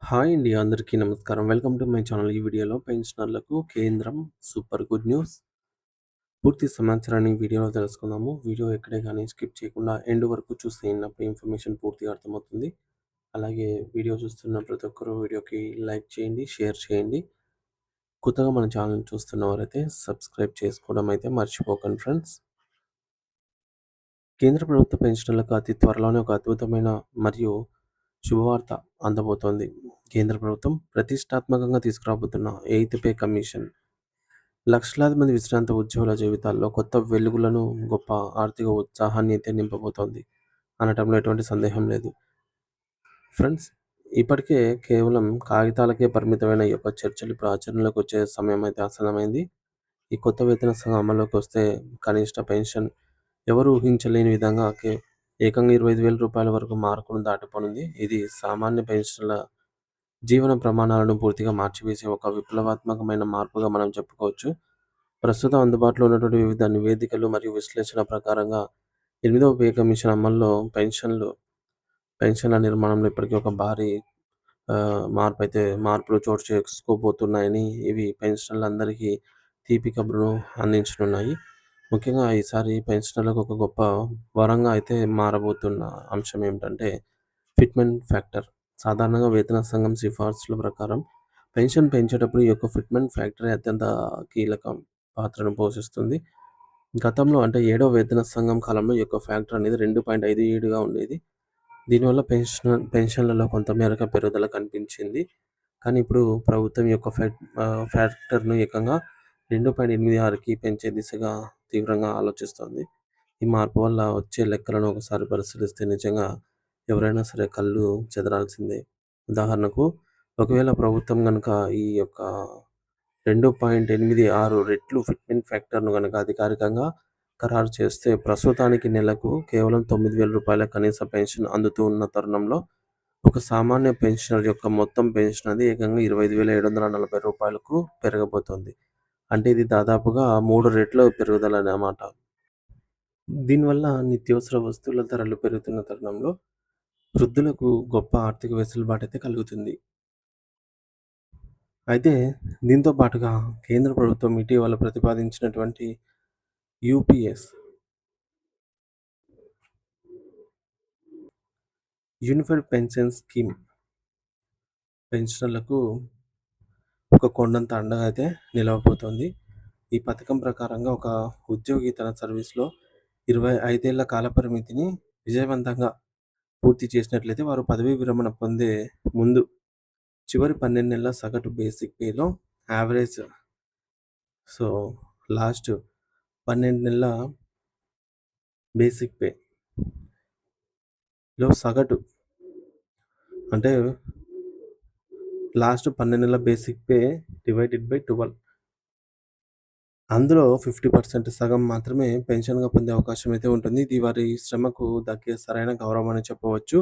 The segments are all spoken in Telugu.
హాయ్ అండి. అందరికీ నమస్కారం. Welcome to my channel. ఈ వీడియోలో పెన్షనర్లకు కేంద్రం సూపర్ గుడ్ న్యూస్. పూర్తి సమాచారాన్ని వీడియోలో తెలుసుకుందాము. వీడియో ఎక్కడే గానీ స్కిప్ చేయకుండా ఎండ్ వరకు చూస్తే అప్పుడు ఇన్ఫర్మేషన్ పూర్తిగా అర్థమవుతుంది. అలాగే వీడియో చూస్తున్న ప్రతి ఒక్కరు వీడియోకి లైక్ చేయండి, షేర్ చేయండి. కొత్తగా మన ఛానల్‌ని చూస్తున్నవారైతే సబ్స్క్రైబ్ చేసుకోవడం అయితే మర్చిపోకండి ఫ్రెండ్స్. కేంద్ర ప్రభుత్వ పెన్షనర్లకు అతి త్వరలోనే ఒక అద్భుతమైన మరియు శుభవార్త అందబోతోంది. కేంద్ర ప్రభుత్వం ప్రతిష్టాత్మకంగా తీసుకురాబోతున్న ఎయిత్ పే కమిషన్ లక్షలాది మంది విశ్రాంత ఉద్యోగుల జీవితాల్లో కొత్త వెలుగులను, గొప్ప ఆర్థిక ఉత్సాహాన్ని అయితే నింపబోతోంది అనటంలో ఎటువంటి సందేహం లేదు. ఫ్రెండ్స్, ఇప్పటికే కేవలం కాగితాలకే పరిమితమైన ఈ యొక్క చర్చలు ఇప్పుడు ఆచరణలోకి వచ్చే సమయం అయితే ఆసన్నమైంది. ఈ కొత్త వేతన సంఘం అమల్లోకి వస్తే కనిష్ట పెన్షన్ ఎవరు ఊహించలేని విధంగా ఏకంగా రూ. 25,000 వరకు మార్కును దాటిపోనుంది. ఇది సామాన్య పెన్షన్ల జీవన ప్రమాణాలను పూర్తిగా మార్చివేసే ఒక విప్లవాత్మకమైన మార్పుగా మనం చెప్పుకోవచ్చు. ప్రస్తుతం అందుబాటులో ఉన్నటువంటి వివిధ నివేదికలు మరియు విశ్లేషణ ప్రకారంగా 8వ పే కమిషన్ అమల్లో పెన్షన్ల నిర్మాణంలో ఇప్పటికీ ఒక భారీ మార్పులు చోటు చేసుకోబోతున్నాయని ఇవి పెన్షనర్లందరికీ తీపి కబురును అందించనున్నాయి. ముఖ్యంగా ఈసారి పెన్షనర్లకు ఒక గొప్ప వరంగా అయితే మారబోతున్న అంశం ఏమిటంటే ఫిట్మెంట్ ఫ్యాక్టర్. సాధారణంగా వేతన సంఘం సిఫార్సుల ప్రకారం పెన్షన్ పెంచేటప్పుడు ఈ యొక్క ఫిట్మెంట్ ఫ్యాక్టరీ అత్యంత కీలక పాత్రను పోషిస్తుంది. గతంలో అంటే 7వ వేతన సంఘం కాలంలో ఈ యొక్క ఫ్యాక్టర్ అనేది 2.57గా ఉండేది. దీనివల్ల పెన్షన్లలో కొంత మేరకు పెరుగుదల కనిపించింది. కానీ ఇప్పుడు ప్రభుత్వం ఈ యొక్క ఫ్యాక్టర్‌ను ఏకంగా 2.86కి పెంచే దిశగా తీవ్రంగా ఆలోచిస్తోంది. ఈ మార్పు వల్ల వచ్చే లెక్కలను ఒకసారి పరిశీలిస్తే నిజంగా ఎవరైనా సరే కళ్ళు చెదరాల్సిందే. ఉదాహరణకు, ఒకవేళ ప్రభుత్వం గనుక ఈ యొక్క 2.86 రెట్లు ఫిట్మెంట్ ఫ్యాక్టర్‌ను గనక అధికారికంగా ఖరారు చేస్తే ప్రస్తుతానికి నెలకు కేవలం రూ. 9,000 కనీస పెన్షన్ అందుతూ ఉన్న తరుణంలో ఒక సామాన్య పెన్షనర్ యొక్క మొత్తం పెన్షన్ అది ఏకంగా రూ. 25,740కు పెరగబోతోంది. అంటే ఇది దాదాపుగా 3 రెట్ల పెరుగుదల అన్నమాట. దీనివల్ల నిత్యావసర వస్తువుల ధరలు పెరుగుతున్న తరుణంలో వృద్ధులకు గొప్ప ఆర్థిక వెసులుబాటు అయితే కలుగుతుంది. అయితే దీంతో పాటుగా కేంద్ర ప్రభుత్వం ఇటీవల ప్రతిపాదించినటువంటి యూపీఎస్ యూనిఫైడ్ పెన్షన్ స్కీమ్ పెన్షనర్లకు ఒక కొండంత అండగా అయితే నిలవబోతోంది. ఈ పథకం ప్రకారంగా ఒక ఉద్యోగి తన సర్వీస్‌లో 25 ఏళ్ల కాల పరిమితిని విజయవంతంగా పూర్తి చేసినట్లయితే వారు పదవీ విరమణ పొందే ముందు చివరి 12 నెలల సగటు బేసిక్ పేలో యావరేజ్ లాస్ట్ 12 నెలల బేసిక్ పేలో సగటు అంటే లాస్ట్ 12 నెలల బేసిక్ పే డివైడెడ్ బై 12 అందులో 50% సగం మాత్రమే పెన్షన్‌గా పొందే అవకాశం అయితే ఉంటుంది. ఇది వారి శ్రమకు దక్కే సరైన గౌరవం అని చెప్పవచ్చు.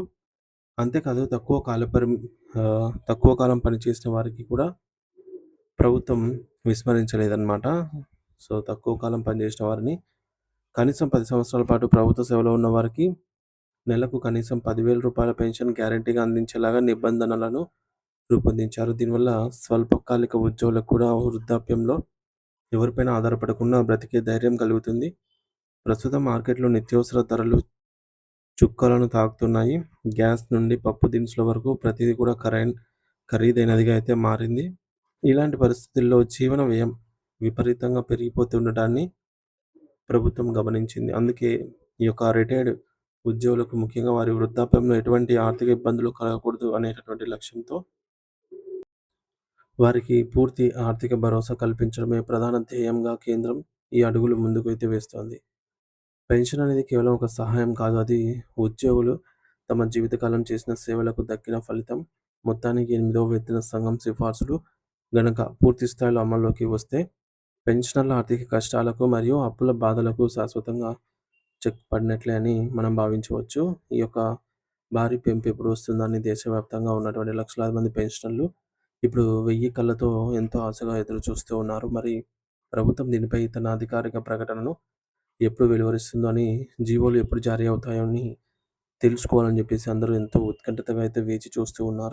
అంతేకాదు తక్కువ కాలం పనిచేసిన వారికి కూడా ప్రభుత్వం విస్మరించలేదన్నమాట. తక్కువ కాలం పనిచేసిన వారిని కనీసం 10 సంవత్సరాల పాటు ప్రభుత్వ సేవలో ఉన్న వారికి నెలకు కనీసం రూ. 10,000 పెన్షన్ గ్యారంటీగా అందించేలాగా నిబంధనలను రూపొందించారు. దీనివల్ల స్వల్పకాలిక ఉద్యోగులకు కూడా వృద్ధాప్యంలో ఎవరిపైన ఆధారపడకుండా బ్రతికే ధైర్యం కలుగుతుంది. ప్రస్తుతం మార్కెట్‌లో నిత్యావసర ధరలు చుక్కలను తాకుతున్నాయి. గ్యాస్ నుండి పప్పు దినుసుల వరకు ప్రతిదీ కూడా ఖరీదైనదిగా అయితే మారింది. ఇలాంటి పరిస్థితుల్లో జీవన వ్యయం విపరీతంగా పెరిగిపోతుండటాన్ని ప్రభుత్వం గమనించింది. అందుకే ఈ యొక్క రిటైర్డ్ ఉద్యోగులకు ముఖ్యంగా వారి వృద్ధాప్యంలో ఎటువంటి ఆర్థిక ఇబ్బందులు కలగకూడదు అనేటటువంటి లక్ష్యంతో వారికి పూర్తి ఆర్థిక భరోసా కల్పించడమే ప్రధాన ధ్యేయంగా కేంద్రం ఈ అడుగులు ముందుకు అయితే వేస్తోంది. పెన్షన్ అనేది కేవలం ఒక సహాయం కాదు. అది ఉద్యోగులు తమ జీవితకాలం చేసిన సేవలకు దక్కిన ఫలితం. మొత్తానికి 8వ వేతన సంఘం సిఫార్సులు గనక పూర్తి స్థాయిలో అమల్లోకి వస్తే పెన్షనర్ల ఆర్థిక కష్టాలకు మరియు అప్పుల బాధలకు శాశ్వతంగా చెక్ పడినట్లే అని మనం భావించవచ్చు. ఈ యొక్క భారీ పెంపు ఎప్పుడు వస్తుందని దేశవ్యాప్తంగా ఉన్నటువంటి లక్షలాది మంది పెన్షనర్లు ఇప్పుడు 1000 కళ్ళతో ఎంతో ఆశగా ఎదురు చూస్తూ ఉన్నారు. మరి ప్రభుత్వం దీనిపై తన అధికారిక ప్రకటనను ఎప్పుడు వెలువరిస్తుందో అని, జీవోలు ఎప్పుడు జారీ అవుతాయో అని తెలుసుకోవాలని చెప్పేసి అందరూ ఎంతో ఉత్కంఠతగా అయితే వేచి చూస్తూ ఉన్నారు.